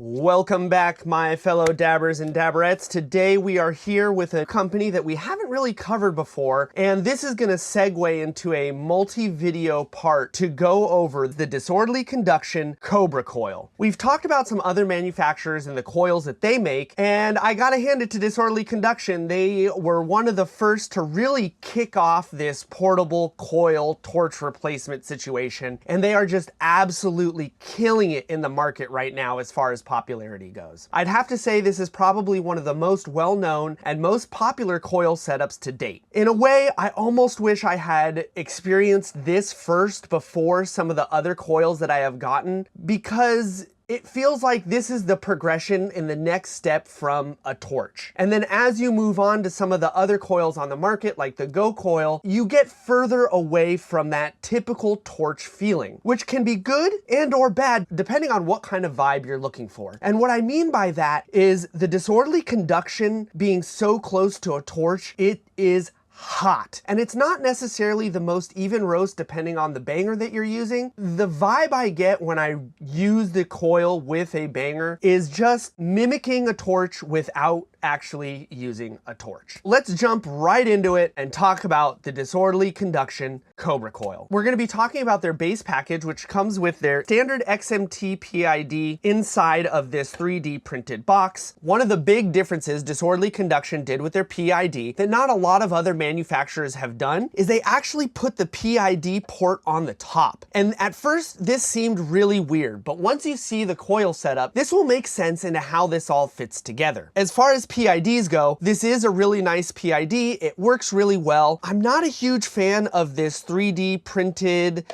Welcome back, my fellow dabbers and dabberettes. Today we are here with a company that we haven't really covered before, and this is going to segue into a multi-video part to go over the disorderly conduction Cobra Coil. We've talked about some other manufacturers and the coils that they make, and I gotta hand it to Disorderly Conduction. They were one of the first to really kick off this portable coil torch replacement situation, and they are just absolutely killing it in the market right now as far as popularity goes. I'd have to say this is probably one of the most well-known and most popular coil setups to date. In a way, I almost wish I had experienced this first before some of the other coils that I have gotten, because it feels like this is the progression in the next step from a torch. And then as you move on to some of the other coils on the market, like the Go Coil, you get further away from that typical torch feeling, which can be good and or bad, depending on what kind of vibe you're looking for. And what I mean by that is the disorderly conduction being so close to a torch, it is hot. And it's not necessarily the most even roast depending on the banger that you're using. The vibe I get when I use the coil with a banger is just mimicking a torch without actually using a torch. Let's jump right into it and talk about the disorderly conduction Cobra Coil. We're going to be talking about their base package, which comes with their standard XMT PID inside of this 3D printed box. One of the big differences disorderly conduction did with their PID that not a lot of other manufacturers have done is they actually put the PID port on the top. And at first this seemed really weird, but once you see the coil setup, this will make sense into how this all fits together. As far as PIDs go, this is a really nice PID. It works really well. I'm not a huge fan of this 3D printed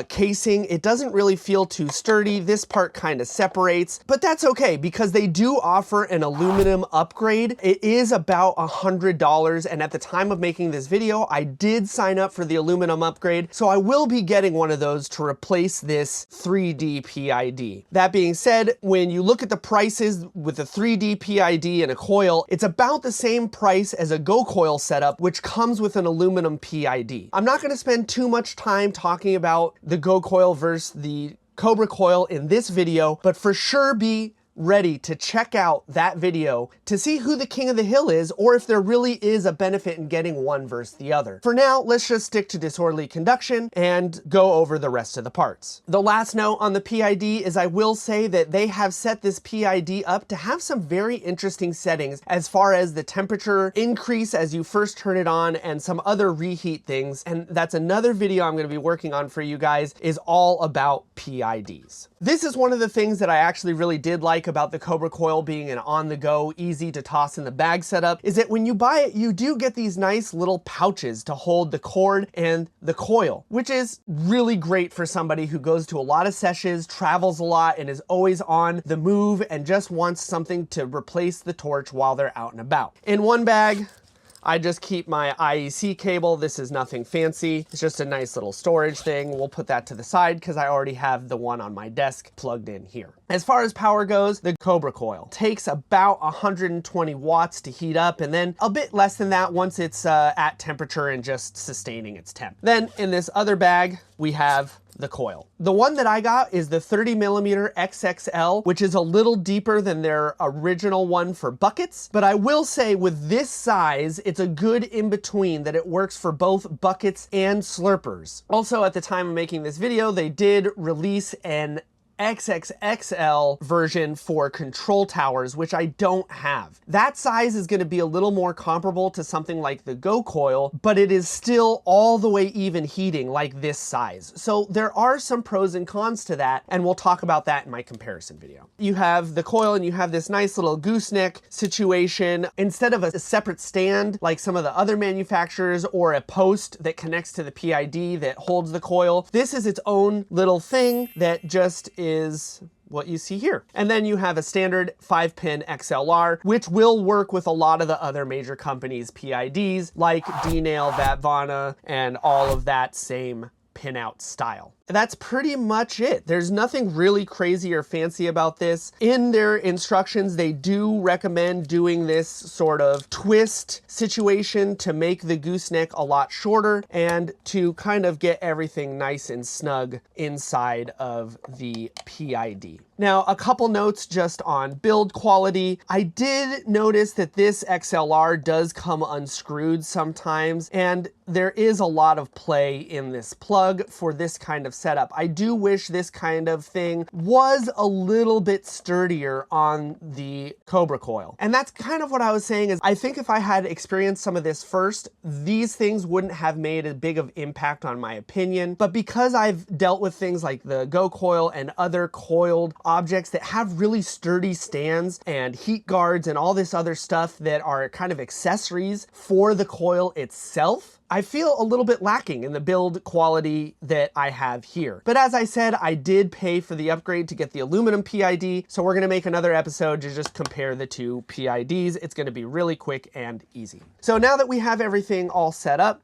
casing. It doesn't really feel too sturdy. This part kind of separates, but that's okay because they do offer an aluminum upgrade. It is about $100, and at the time of making this video, I did sign up for the aluminum upgrade, so I will be getting one of those to replace this 3D PID. That being said, when you look at the prices with a 3D PID and a coil, it's about the same price as a Go Coil setup, which comes with an aluminum PID. I'm not going to spend too much time talking about the Go Coil versus the Cobra Coil in this video, but for sure be ready to check out that video to see who the king of the hill is, or if there really is a benefit in getting one versus the other. For now, let's just stick to disorderly conduction and go over the rest of the parts. The last note on the PID is I will say that they have set this PID up to have some very interesting settings as far as the temperature increase as you first turn it on and some other reheat things. And that's another video I'm going to be working on for you guys, is all about PIDs. This is one of the things that I actually really did like about the Cobra Coil being an on-the-go, easy to toss in the bag setup, is that when you buy it, you do get these nice little pouches to hold the cord and the coil, which is really great for somebody who goes to a lot of sessions, travels a lot, and is always on the move and just wants something to replace the torch while they're out and about. In one bag, I just keep my IEC cable. This is nothing fancy. It's just a nice little storage thing. We'll put that to the side because I already have the one on my desk plugged in here. As far as power goes, the Cobra Coil takes about 120 watts to heat up, and then a bit less than that once it's at temperature and just sustaining its temp. Then in this other bag, we have the coil. The one that I got is the 30mm XXL, which is a little deeper than their original one for buckets. But I will say with this size, it's a good in-between that it works for both buckets and slurpers. Also, at the time of making this video, they did release an XXXL version for control towers, which I don't have. That size is going to be a little more comparable to something like the Go Coil, but it is still all the way even heating like this size. So there are some pros and cons to that, and we'll talk about that in my comparison video. You have the coil and you have this nice little gooseneck situation. Instead of a separate stand like some of the other manufacturers or a post that connects to the PID that holds the coil, this is its own little thing that just is what you see here. And then you have a standard 5-pin XLR, which will work with a lot of the other major companies' PIDs like D-Nail, Vatvana, and all of that same pinout style. That's pretty much it. There's nothing really crazy or fancy about this. In their instructions, they do recommend doing this sort of twist situation to make the gooseneck a lot shorter and to kind of get everything nice and snug inside of the PID. Now, a couple notes just on build quality. I did notice that this XLR does come unscrewed sometimes, and there is a lot of play in this plug for this kind of setup. I do wish this kind of thing was a little bit sturdier on the Cobra Coil. And that's kind of what I was saying, is I think if I had experienced some of this first, these things wouldn't have made as big of impact on my opinion. But because I've dealt with things like the Go Coil and other coiled objects that have really sturdy stands and heat guards and all this other stuff that are kind of accessories for the coil itself, I feel a little bit lacking in the build quality that I have here. But as I said, I did pay for the upgrade to get the aluminum PID, so we're gonna make another episode to just compare the two PIDs. It's gonna be really quick and easy. So now that we have everything all set up,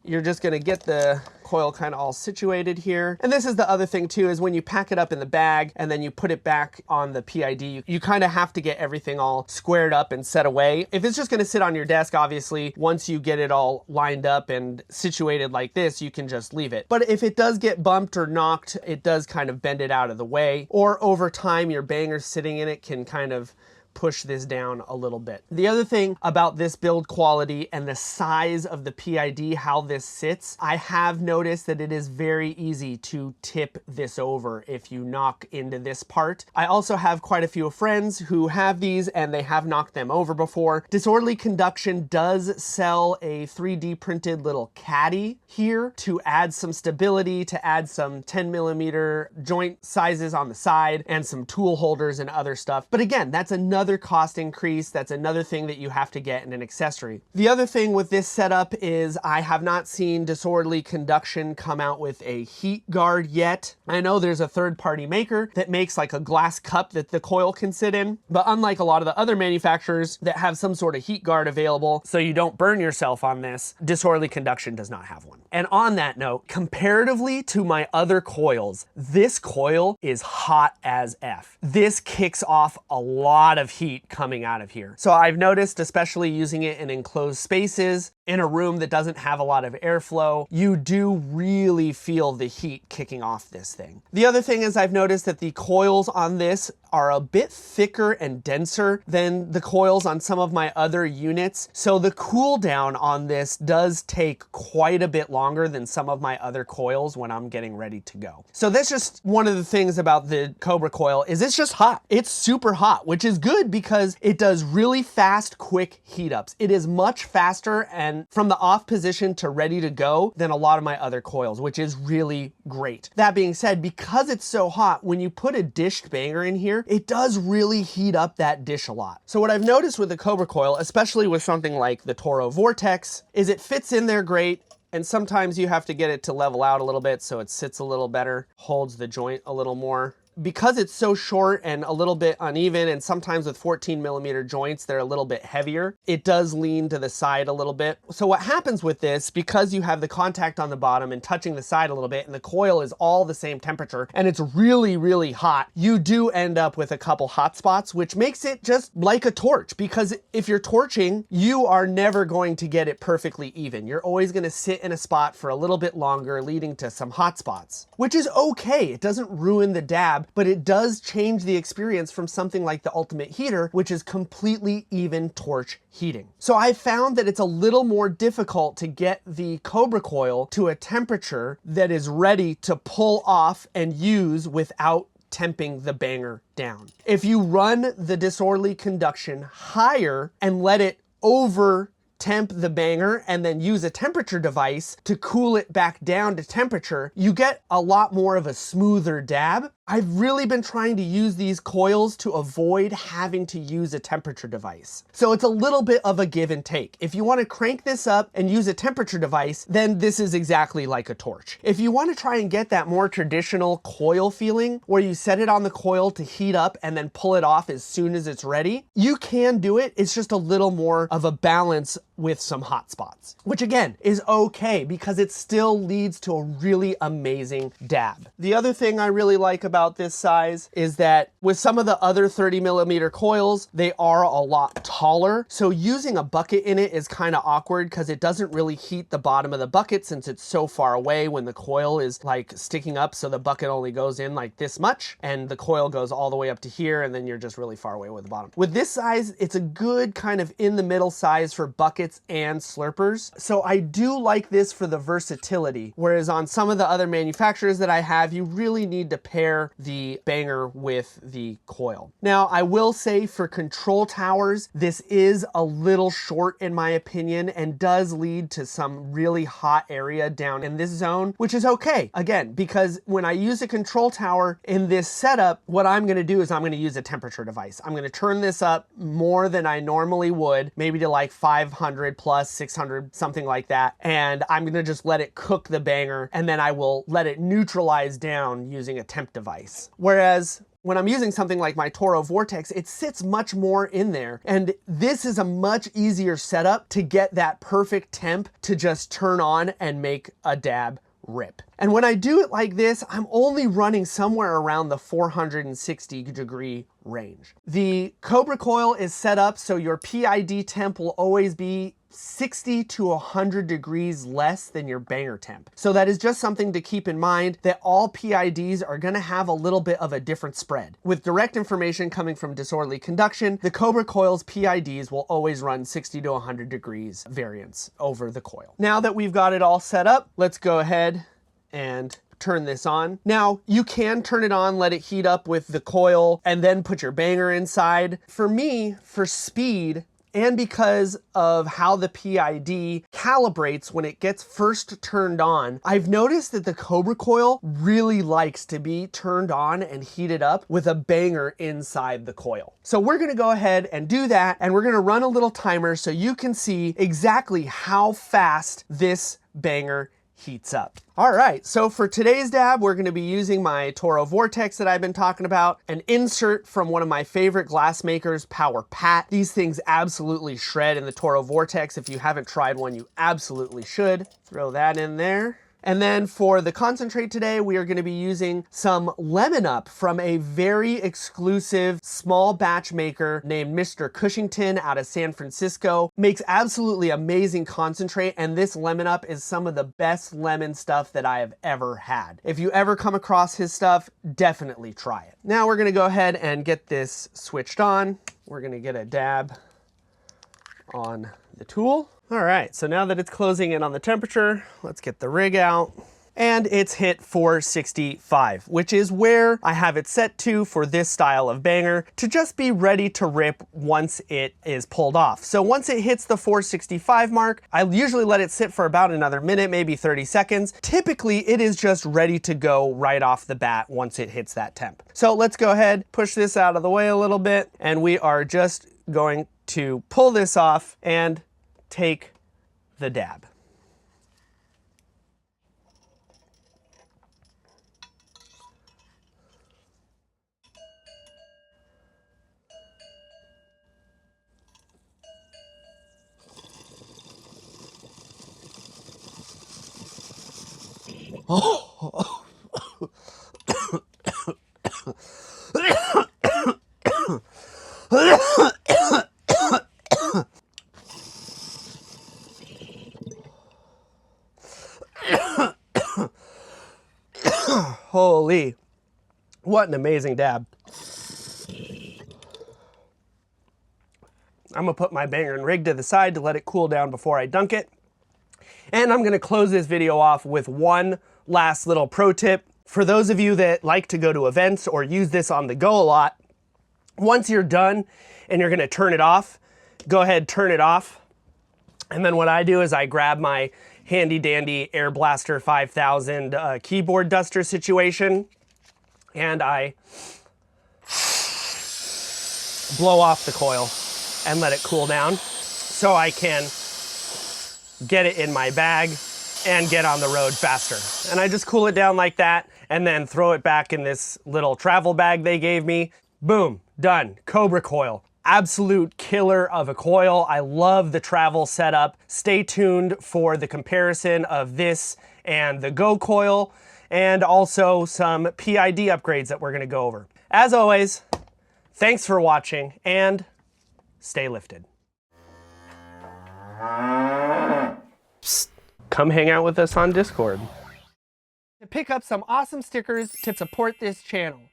you're just gonna get the coil kind of all situated here. And this is the other thing too, is when you pack it up in the bag and then you put it back on the PID, you kind of have to get everything all squared up and set away. If it's just gonna sit on your desk, obviously, once you get it all lined up and situated like this, you can just leave it. But if it does get bumped or knocked, it does kind of bend it out of the way. Or over time, your banger sitting in it can kind of push this down a little bit. The other thing about this build quality and the size of the PID, how this sits, I have noticed that it is very easy to tip this over if you knock into this part. I also have quite a few friends who have these and they have knocked them over before. Disorderly Conduction does sell a 3D printed little caddy here to add some stability, to add some 10mm joint sizes on the side and some tool holders and other stuff. But again, that's another cost increase. That's another thing that you have to get in an accessory. The other thing with this setup is I have not seen Disorderly Conduction come out with a heat guard yet. I know there's a third-party maker that makes like a glass cup that the coil can sit in, but unlike a lot of the other manufacturers that have some sort of heat guard available so you don't burn yourself on this, Disorderly Conduction does not have one. And on that note, comparatively to my other coils, this coil is hot as F. This kicks off a lot of heat coming out of here. So I've noticed, especially using it in enclosed spaces, in a room that doesn't have a lot of airflow, you do really feel the heat kicking off this thing. The other thing is I've noticed that the coils on this are a bit thicker and denser than the coils on some of my other units. So the cool down on this does take quite a bit longer than some of my other coils when I'm getting ready to go. So that's just one of the things about the Cobra Coil, is it's just hot. It's super hot, which is good because it does really fast, quick heat ups. It is much faster and from the off position to ready to go than a lot of my other coils, which is really great. That being said, because it's so hot, when you put a dished banger in here, it does really heat up that dish a lot. So what I've noticed with the Cobra Coil, especially with something like the Toro Vortex, is it fits in there great. And sometimes you have to get it to level out a little bit so it sits a little better, holds the joint a little more. Because it's so short and a little bit uneven, and sometimes with 14mm joints, they're a little bit heavier, it does lean to the side a little bit. So what happens with this, because you have the contact on the bottom and touching the side a little bit, and the coil is all the same temperature, and it's really, really hot, you do end up with a couple hot spots, which makes it just like a torch, because if you're torching, you are never going to get it perfectly even. You're always gonna sit in a spot for a little bit longer, leading to some hot spots, which is okay. It doesn't ruin the dab, but it does change the experience from something like the Ultimate Heater, which is completely even torch heating. So I found that it's a little more difficult to get the Cobra Coil to a temperature that is ready to pull off and use without temping the banger down. If you run the Disorderly Conduction higher and let it over temp the banger and then use a temperature device to cool it back down to temperature, you get a lot more of a smoother dab. I've really been trying to use these coils to avoid having to use a temperature device. So it's a little bit of a give and take. If you want to crank this up and use a temperature device, then this is exactly like a torch. If you want to try and get that more traditional coil feeling, where you set it on the coil to heat up and then pull it off as soon as it's ready, you can do it. It's just a little more of a balance with some hot spots, which again is okay because it still leads to a really amazing dab. The other thing I really like about this size is that with some of the other 30mm coils, they are a lot taller. So using a bucket in it is kind of awkward because it doesn't really heat the bottom of the bucket since it's so far away when the coil is like sticking up. So the bucket only goes in like this much and the coil goes all the way up to here and then you're just really far away with the bottom. With this size, it's a good kind of in the middle size for buckets and slurpers. So I do like this for the versatility, whereas on some of the other manufacturers that I have, you really need to pair the banger with the coil. Now, I will say for control towers, this is a little short in my opinion and does lead to some really hot area down in this zone, which is okay. Again, because when I use a control tower in this setup, what I'm gonna do is I'm gonna use a temperature device. I'm gonna turn this up more than I normally would, maybe to like 500 plus 600, something like that. And I'm gonna just let it cook the banger and then I will let it neutralize down using a temp device. Whereas when I'm using something like my Toro Vortex, it sits much more in there. And this is a much easier setup to get that perfect temp to just turn on and make a dab rip. And when I do it like this, I'm only running somewhere around the 460 degree range. The Cobra Coil is set up so your PID temp will always be 60 to 100 degrees less than your banger temp. So that is just something to keep in mind, that all PIDs are gonna have a little bit of a different spread. With direct information coming from Disorderly Conduction, the Cobra Coil's PIDs will always run 60 to 100 degrees variance over the coil. Now that we've got it all set up, let's go ahead and turn this on. Now, you can turn it on, let it heat up with the coil, and then put your banger inside. For me, for speed, and because of how the PID calibrates when it gets first turned on, I've noticed that the Cobra Coil really likes to be turned on and heated up with a banger inside the coil. So we're gonna go ahead and do that, and we're gonna run a little timer so you can see exactly how fast this banger heats up. All right, so for today's dab, we're gonna be using my Toro Vortex that I've been talking about, an insert from one of my favorite glass makers, Power Pat. These things absolutely shred in the Toro Vortex. If you haven't tried one, you absolutely should. Throw that in there. And then for the concentrate today, we are gonna be using some Lemon Up from a very exclusive small batch maker named Mr. Cushington out of San Francisco. Makes absolutely amazing concentrate, and this Lemon Up is some of the best lemon stuff that I have ever had. If you ever come across his stuff, definitely try it. Now we're gonna go ahead and get this switched on. We're gonna get a dab on the tool. All right, so now that it's closing in on the temperature, let's get the rig out. And it's hit 465, which is where I have it set to for this style of banger, to just be ready to rip once it is pulled off. So once it hits the 465 mark, I usually let it sit for about another minute, maybe 30 seconds. Typically, it is just ready to go right off the bat once it hits that temp. So let's go ahead, push this out of the way a little bit, and we are just going to pull this off and take the dab. Oh. Holy, what an amazing dab. I'm gonna put my banger and rig to the side to let it cool down before I dunk it. And I'm gonna close this video off with one last little pro tip. For those of you that like to go to events or use this on the go a lot, once you're done and you're gonna turn it off, go ahead, turn it off. And then what I do is I grab my handy dandy Air Blaster 5000 keyboard duster situation, and I blow off the coil and let it cool down so I can get it in my bag and get on the road faster. And I just cool it down like that and then throw it back in this little travel bag they gave me. Boom, done. Cobra Coil. absolute killer of a coil. I love the travel setup. Stay tuned for the comparison of this and the Go coil, and also some PID upgrades that we're gonna go over. As always, thanks for watching, and stay lifted. Psst. Come hang out with us on Discord. To pick up some awesome stickers to support this channel.